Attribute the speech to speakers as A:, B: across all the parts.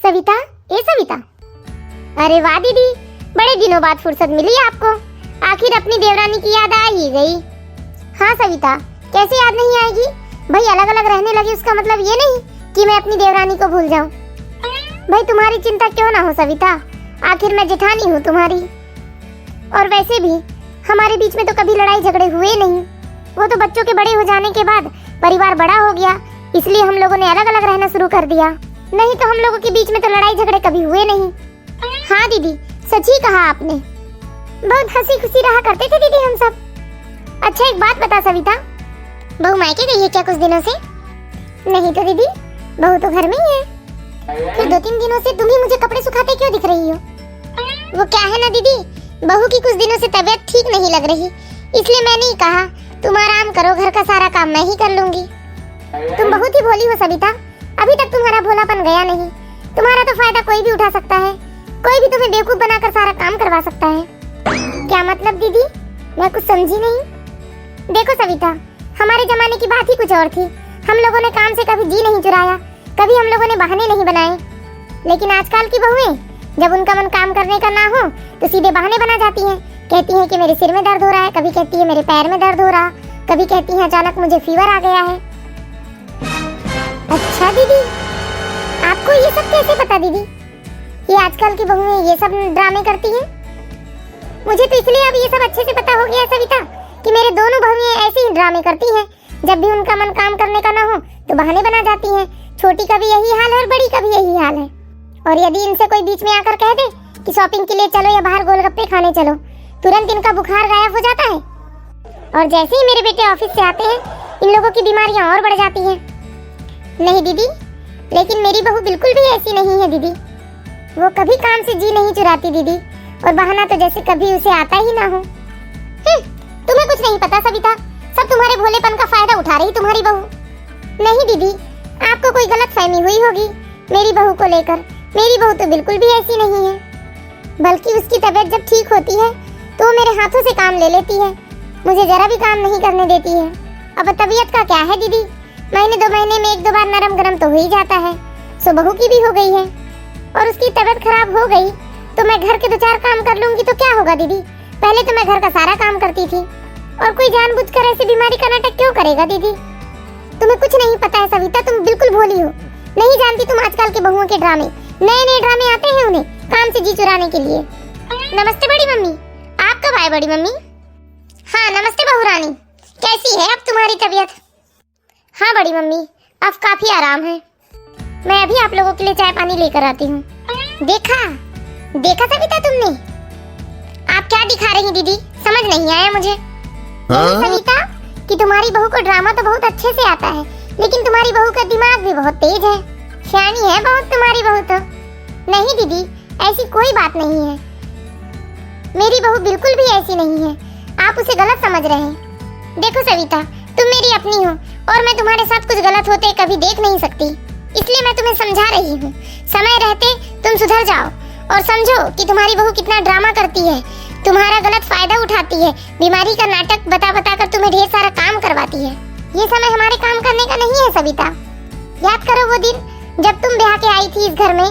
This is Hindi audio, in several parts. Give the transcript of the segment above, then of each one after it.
A: सविता, ए सविता। अरे वाह दीदी, बड़े दिनों बाद फुर्सत मिली आपको। आखिर अपनी देवरानी की याद आ ही गई। हाँ सविता, कैसे याद नहीं आएगी भाई, अलग अलग रहने लगी उसका मतलब ये नहीं कि मैं अपनी देवरानी को भूल जाऊं। भाई तुम्हारी चिंता क्यों ना हो सविता, आखिर मैं जेठानी हूँ तुम्हारी। और वैसे भी हमारे बीच में तो कभी लड़ाई झगड़े हुए नहीं। वो तो बच्चों के बड़े हो जाने के बाद परिवार बड़ा हो गया, इसलिए हम लोगों ने अलग अलग रहना शुरू कर दिया। नहीं तो हम लोगों के बीच में तो लड़ाई झगड़े कभी हुए नहीं। हाँ दीदी, सच ही कहा आपने। बहुत हंसी खुशी रहा करते थे दीदी हम सब। अच्छा एक बात बता सविता, बहू मायके गई है क्या कुछ दिनों से? नहीं तो दीदी, बहू तो घर में ही है। फिर 2-3 दिनों से तुम ही मुझे कपड़े सुखाते क्यों दिख रही हो? वो क्या है ना दीदी, बहू की कुछ दिनों से तबीयत ठीक नहीं लग रही, इसलिए मैंने ही कहा तुम आराम करो, घर का सारा काम मैं ही कर लूंगी। तुम बहुत ही भोली हो सविता, अभी तक तुम्हारा भोलापन गया नहीं। तुम्हारा तो फायदा कोई भी उठा सकता है, कोई भी तुम्हें बेवकूफ बनाकर सारा काम करवा सकता है। क्या मतलब दीदी, मैं कुछ समझी नहीं। देखो सविता, हमारे जमाने की बात ही कुछ और थी। हम लोगों ने काम से कभी जी नहीं चुराया, कभी हम लोगों ने बहाने नहीं बनाए। लेकिन आजकल की बहुएं जब उनका मन काम करने का ना हो तो सीधे बहाने बना जाती हैं। कहती हैं कि मेरे सिर में दर्द हो रहा है, कभी कहती है मेरे पैर में दर्द हो रहा, कभी कहती हैं अचानक मुझे फीवर आ गया है। अच्छा दीदी, आपको ये सब कैसे पता दीदी? ये आजकल की बहुएं ये सब ड्रामे करती हैं? मुझे तो इसलिए अब ये सब अच्छे से पता हो गया है सविता कि मेरे दोनों बहुएं ऐसे ही ड्रामे करती हैं। जब भी उनका मन काम करने का ना हो तो बहाने बना जाती हैं। छोटी का भी यही हाल है और बड़ी का भी यही हाल है। और यदि इनसे कोई बीच में आकर कह दे कि शॉपिंग के लिए चलो या बाहर गोलगप्पे खाने चलो, तुरंत इनका बुखार गायब हो जाता है। और जैसे ही मेरे बेटे ऑफिस से आते हैं, इन लोगों की बीमारियां और बढ़ जाती हैं। नहीं दीदी, लेकिन मेरी बहू बिल्कुल भी ऐसी नहीं है दीदी। वो कभी काम से जी नहीं चुराती दीदी, और बहाना तो जैसे कभी उसे आता ही ना हो। तुम्हें कुछ नहीं पता सविता, सब तुम्हारे भोलेपन का फायदा उठा रही तुम्हारी बहू। नहीं दीदी, आपको कोई गलतफहमी हुई होगी मेरी बहू को लेकर। मेरी बहू तो बिल्कुल भी ऐसी नहीं है, बल्कि उसकी तबीयत जब ठीक होती है तो वो मेरे हाथों से काम ले लेती है, मुझे जरा भी काम नहीं करने देती है। अब तबीयत का क्या है दीदी, महीने 2 महीने में 1-2 बार नरम गरम तो हो ही जाता है। सो बहू की भी हो गई है, और उसकी तबीयत खराब हो गई तो मैं घर के 2-4 काम कर लूंगी तो क्या होगा दीदी? पहले तो मैं घर का सारा काम करती थी, और कोई जानबूझकर ऐसी बीमारी का नाटक क्यों करेगा दीदी? तुम्हें कुछ नहीं पता है सविता, तुम बिल्कुल भोली हो। नहीं जानती तुम आजकल के बहुओं के ड्रामे, नए नए ड्रामे आते हैं उन्हें काम से जी चुराने के लिए। नमस्ते बड़ी मम्मी। आप कब आए बड़ी मम्मी? हाँ नमस्ते बहू रानी, कैसी है अब तुम्हारी तबीयत? हाँ बड़ी मम्मी, अब काफी आराम है। मैं अभी आप लोगों के लिए चाय पानी लेकर आती हूँ। देखा सविता तुमने? आप क्या दिखा रही दीदी, समझ नहीं आया मुझे। सविता कि तुम्हारी बहू को ड्रामा तो बहुत अच्छे से आता है, लेकिन तुम्हारी बहू का दिमाग भी बहुत तेज है। सियानी है बहुत तुम्हारी बहू तो। नहीं दीदी, ऐसी कोई बात नहीं है, मेरी बहू बिल्कुल भी ऐसी नहीं है, आप उसे गलत समझ रहे हैं। देखो सविता, तुम मेरी अपनी हो और मैं तुम्हारे साथ कुछ गलत होते कभी देख नहीं सकती, इसलिए मैं तुम्हें समझा रही हूँ। समय रहते तुम सुधर जाओ और समझो कि तुम्हारी बहू कितना ड्रामा करती है, तुम्हारा गलत फायदा उठाती है, बीमारी का नाटक बता बता कर तुम्हें ढेर सारा काम करवाती है। ये समय हमारे काम करने का नहीं है सविता। याद करो वो दिन जब तुम ब्याह के आई थी इस घर में,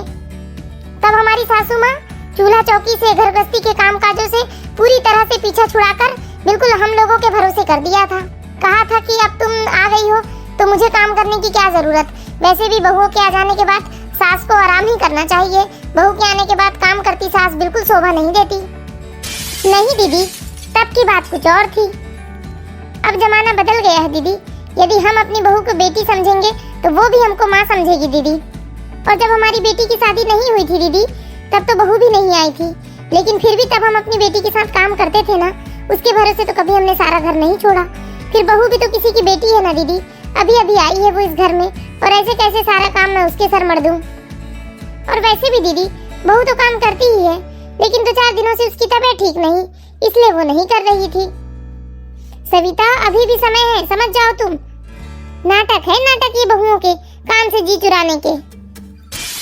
A: तब हमारी सासू माँ चूल्हा चौकी से घर गृहस्थी के काम काजों से पूरी तरह से पीछा छुड़ाकर बिल्कुल हम लोगों के भरोसे कर दिया था। कहा था कि अब तुम आ गई हो तो मुझे काम करने की क्या जरूरत, वैसे भी बहुओं के आ जाने के बाद सास को आराम ही करना चाहिए, बहू के आने के बाद काम करती सास बिल्कुल शोभा नहीं देती। नहीं दीदी, तब की बात कुछ और थी, अब जमाना बदल गया है दीदी। यदि हम अपनी बहू को बेटी समझेंगे तो वो भी हमको माँ समझेगी दीदी। और जब हमारी बेटी की शादी नहीं हुई थी दीदी, तब तो बहू भी नहीं आई थी, लेकिन फिर भी तब हम अपनी बेटी के साथ काम करते थे ना, उसके भरोसे तो कभी हमने सारा घर नहीं छोड़ा। फिर बहू भी तो किसी की बेटी है ना दीदी, अभी अभी आई है वो इस घर में, और ऐसे कैसे सारा काम मैं उसके सर मर दूं? और वैसे भी दीदी, बहू तो काम करती ही है, लेकिन 2-4 दिनों से उसकी तबीयत ठीक नहीं, इसलिए वो नहीं कर रही थी। सविता अभी भी समय है, समझ जाओ तुम। नाटक है नाटक ये बहुओं के काम से जी चुराने के।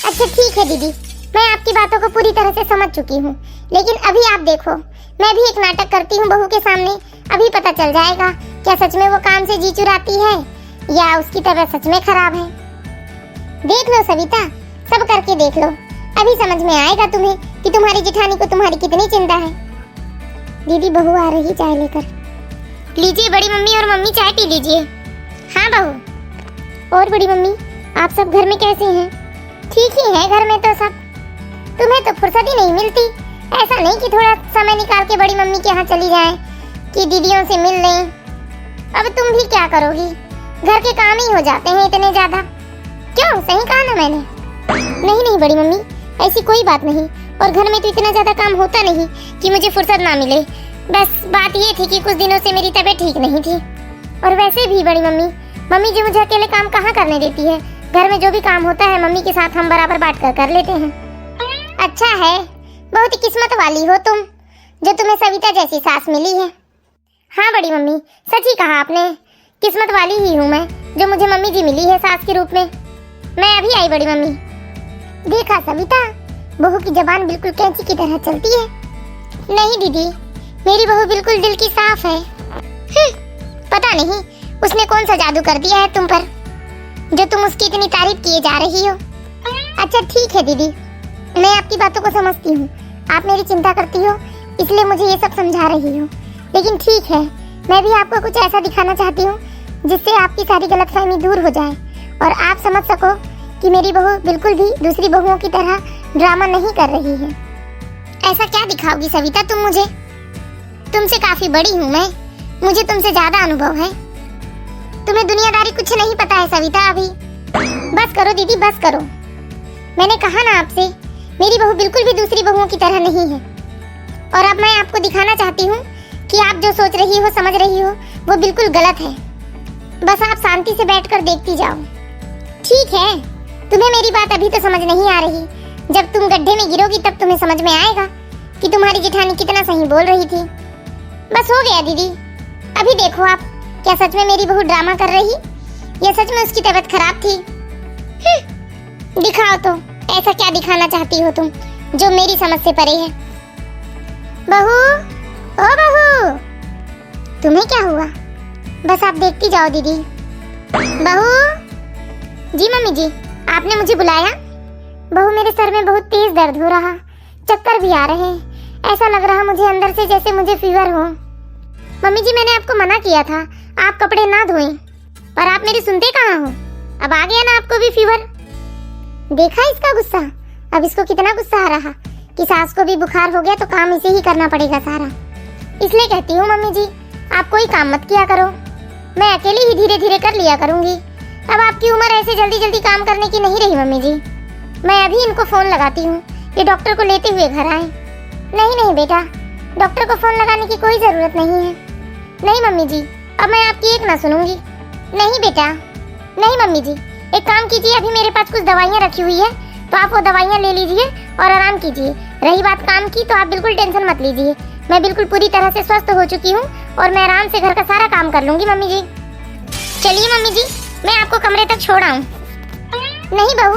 A: अच्छा ठीक है दीदी, मैं आपकी बातों को पूरी तरह से समझ चुकी हूँ, लेकिन अभी आप देखो, मैं भी एक नाटक करती हूँ बहू के सामने, अभी पता चल जाएगा क्या सच में वो काम से जी चुराती है या उसकी तबीयत सच में खराब है। देख लो सविता, सब करके देख लो। अभी समझ में आएगा तुम्हें कि तुम्हारी जेठानी को तुम्हारी कितनी चिंता है। दीदी बहू आ रही चाय लेकर। लीजिए बड़ी मम्मी और मम्मी चाय पी लीजिए। हाँ बहू। और बड़ी मम्मी आप सब घर में कैसे हैं? ठीक ही है घर में तो सब। तुम्हें तो फुर्सत ही नहीं मिलती। ऐसा नहीं कि थोड़ा समय निकाल के बड़ी मम्मी के यहाँ चली जाएं, कि दीदियों से मिल लें। अब तुम भी क्या करोगी, घर के काम ही हो जाते हैं इतने ज्यादा। क्यों, सही कहा ना मैंने? नहीं नहीं बड़ी मम्मी, ऐसी कोई बात नहीं। और घर में तो इतना ज्यादा काम होता नहीं कि मुझे फुर्सत ना मिले। बस बात ये थी कि कुछ दिनों से मेरी तबीयत ठीक नहीं थी। और वैसे भी बड़ी मम्मी जी मुझे अकेले काम कहाँ करने देती है। घर में जो भी काम होता है मम्मी के साथ हम बराबर बांट कर लेते हैं। अच्छा है, बहुत ही किस्मत वाली हो तुम, जो तुम्हें सविता जैसी सास मिली है। हाँ बड़ी मम्मी, सच ही कहा आपने। किस्मत वाली ही हूँ मैं, जो मुझे मम्मी जी मिली है सास के रूप में। मैं अभी आई बड़ी मम्मी। देखा सविता, बहू की जबान बिल्कुल कैंची की तरह चलती है। नहीं दीदी, मेरी बहू बिल्कुल दिल की साफ है। पता नहीं उसने कौन सा जादू कर दिया है तुम पर, जो तुम उसकी इतनी तारीफ किए जा रही हो। अच्छा ठीक है दीदी, मैं आपकी बातों को समझती हूँ। आप मेरी चिंता करती हो, इसलिए मुझे ये सब समझा रही हो। लेकिन ठीक है, मैं भी आपको कुछ ऐसा दिखाना चाहती हूँ जिससे आपकी सारी गलतफहमी दूर हो जाए और आप समझ सको कि मेरी बहू बिल्कुल भी दूसरी बहुओं की तरह ड्रामा नहीं कर रही है। ऐसा क्या दिखाओगी सविता तुम मुझे? तुमसे काफी बड़ी हूँ मैं, मुझे तुमसे ज्यादा अनुभव है। तुम्हें दुनियादारी कुछ नहीं पता है सविता अभी। बस करो दीदी, बस करो। मैंने कहा ना आपसे, मेरी बहू बिल्कुल भी दूसरी बहुओं की तरह नहीं है। और अब मैं आपको दिखाना चाहती हूँ कि आप जो सोच रही हो, समझ रही हो, वो बिल्कुल गलत है। बस आप शांति से बैठकर देखती जाओ। ठीक है, तुम्हें मेरी बात अभी तो समझ नहीं आ रही। जब तुम गड्ढे में गिरोगी तब तुम्हें समझ में आएगा कि तुम्हारी जेठानी कितना सही बोल रही थी। बस हो गया दीदी। अभी देखो आप, क्या सच में मेरी बहू ड्रामा कर रही या सच में उसकी तबीयत खराब थी? दिखाओ तो, ऐसा क्या दिखाना चाहती हो तुम जो मेरी समझ से परे है? बहू, ओ बहू, तुम्हें क्या हुआ? बस आप देखती जाओ दीदी। बहू। जी मम्मी जी, आपने मुझे बुलाया? बहू, मेरे सर में बहुत तेज दर्द हो रहा, चक्कर भी आ रहे। ऐसा लग रहा मुझे अंदर से जैसे मुझे फीवर हो। मम्मी जी, मैंने आपको मना किया था आप कपड़े ना धोएं, पर आप मेरी सुनते कहाँ हो? अब आ गया ना आपको भी फीवर। देखा इसका गुस्सा? अब इसको कितना गुस्सा आ रहा कि सास को भी बुखार हो गया तो काम इसे ही करना पड़ेगा सारा। इसलिए कहती हूँ मम्मी जी, आप कोई काम मत किया करो, मैं अकेली ही धीरे धीरे कर लिया करूँगी। अब आपकी उम्र ऐसे जल्दी जल्दी काम करने की नहीं रही मम्मी जी। मैं अभी इनको फोन लगाती हूँ, ये डॉक्टर को लेते हुए घर आए। नहीं नहीं बेटा, डॉक्टर को फोन लगाने की कोई जरूरत नहीं है। नहीं मम्मी जी, अब मैं आपकी एक ना सुनूंगी। नहीं बेटा, नहीं मम्मी जी, एक काम कीजिए, अभी मेरे पास कुछ दवाइयाँ रखी हुई है, तो आप वो दवाइयाँ ले लीजिए और आराम कीजिए। रही बात काम की, तो आप बिल्कुल टेंशन मत लीजिए। मैं बिल्कुल पूरी तरह से स्वस्थ हो चुकी हूँ और मैं आराम से घर का सारा काम कर लूंगी मम्मी जी। चलिए मम्मी जी, मैं आपको कमरे तक छोड़ आऊँ। नहीं बहू,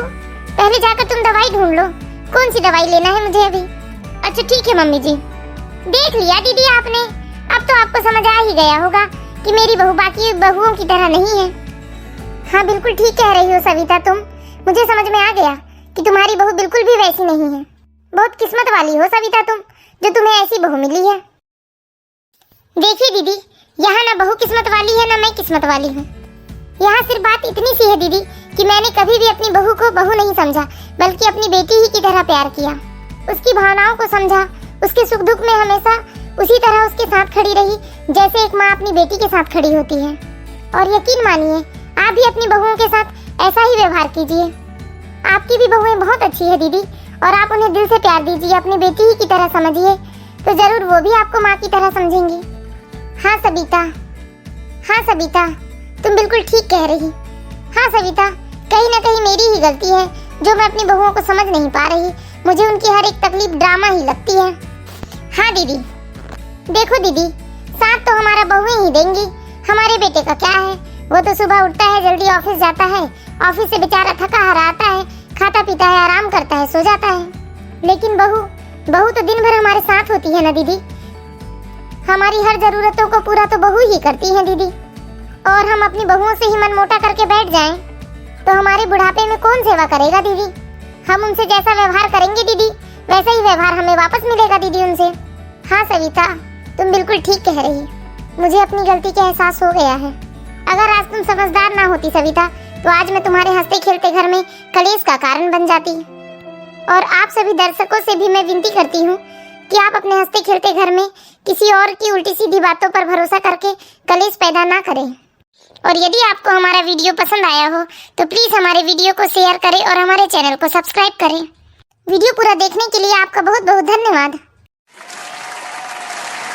A: पहले जाकर तुम दवाई ढूंढ लो, कौन सी दवाई लेना है मुझे अभी। अच्छा ठीक है मम्मी जी। देख लिया दीदी आपने, अब तो आपको समझ आ ही गया होगा कि मेरी बहू बाकी बहुओं की तरह नहीं है। हाँ बिल्कुल ठीक कह रही हो सविता तुम, मुझे समझ में आ गया कि तुम्हारी बहू बिल्कुल भी वैसी नहीं है। बहुत किस्मत वाली हो सविता तुम, जो तुम्हें ऐसी बहू मिली है। देखिए दीदी, यहाँ ना बहू किस्मत वाली है ना मैं किस्मत वाली हूँ। यहाँ सिर्फ बात इतनी सी है दीदी कि मैंने कभी भी अपनी बहू को बहू नहीं समझा, बल्कि अपनी बेटी ही की तरह प्यार किया। उसकी भावनाओं को समझा, उसके सुख दुख में हमेशा उसी तरह उसके साथ खड़ी रही जैसे एक माँ अपनी बेटी के साथ खड़ी होती है। और यकीन मानिए, आप भी अपनी बहुओं के साथ ऐसा ही व्यवहार कीजिए। आपकी भी बहुएं बहुत अच्छी है दीदी, और आप उन्हें दिल से प्यार दीजिए, अपनी बेटी ही की तरह समझिए, तो जरूर वो भी आपको माँ की तरह समझेंगी। हाँ सविता, हाँ सविता, तुम बिल्कुल ठीक कह रही। हाँ सविता, कहीं ना कहीं मेरी ही गलती है जो मैं अपनी बहुओं को समझ नहीं पा रही। मुझे उनकी हर एक तकलीफ ड्रामा ही लगती है। हाँ दीदी, देखो दीदी, साथ तो हमारा बहुएं ही देंगी, हमारे बेटे का क्या है? वो तो सुबह उठता है, जल्दी ऑफिस जाता है, ऑफिस से बेचारा थका हारा आता है, खाता पीता है, आराम करता है, सो जाता है। लेकिन बहू तो दिन भर हमारे साथ होती है ना दीदी। हमारी हर जरूरतों को पूरा तो बहू ही करती है दीदी। और हम अपनी बहुओं से ही मन मोटा करके बैठ जाएं, तो हमारे बुढ़ापे में कौन सेवा करेगा दीदी? हम उनसे जैसा व्यवहार करेंगे दीदी, वैसा ही व्यवहार हमें वापस मिलेगा दीदी उनसे। हाँ सविता, तुम बिल्कुल ठीक कह रही। मुझे अपनी गलती का एहसास हो गया है। अगर आज तुम समझदार ना होती सविता, तो आज मैं तुम्हारे हंसते खेलते घर में कलेश का कारण बन जाती। और आप सभी दर्शकों से भी मैं विनती करती हूँ कि आप अपने हंसते खेलते घर में किसी और की उल्टी सीधी बातों पर भरोसा करके कलेश पैदा ना करें। और यदि आपको हमारा वीडियो पसंद आया हो तो प्लीज़ हमारे वीडियो को शेयर करें और हमारे चैनल को सब्सक्राइब करें। वीडियो पूरा देखने के लिए आपका बहुत बहुत धन्यवाद।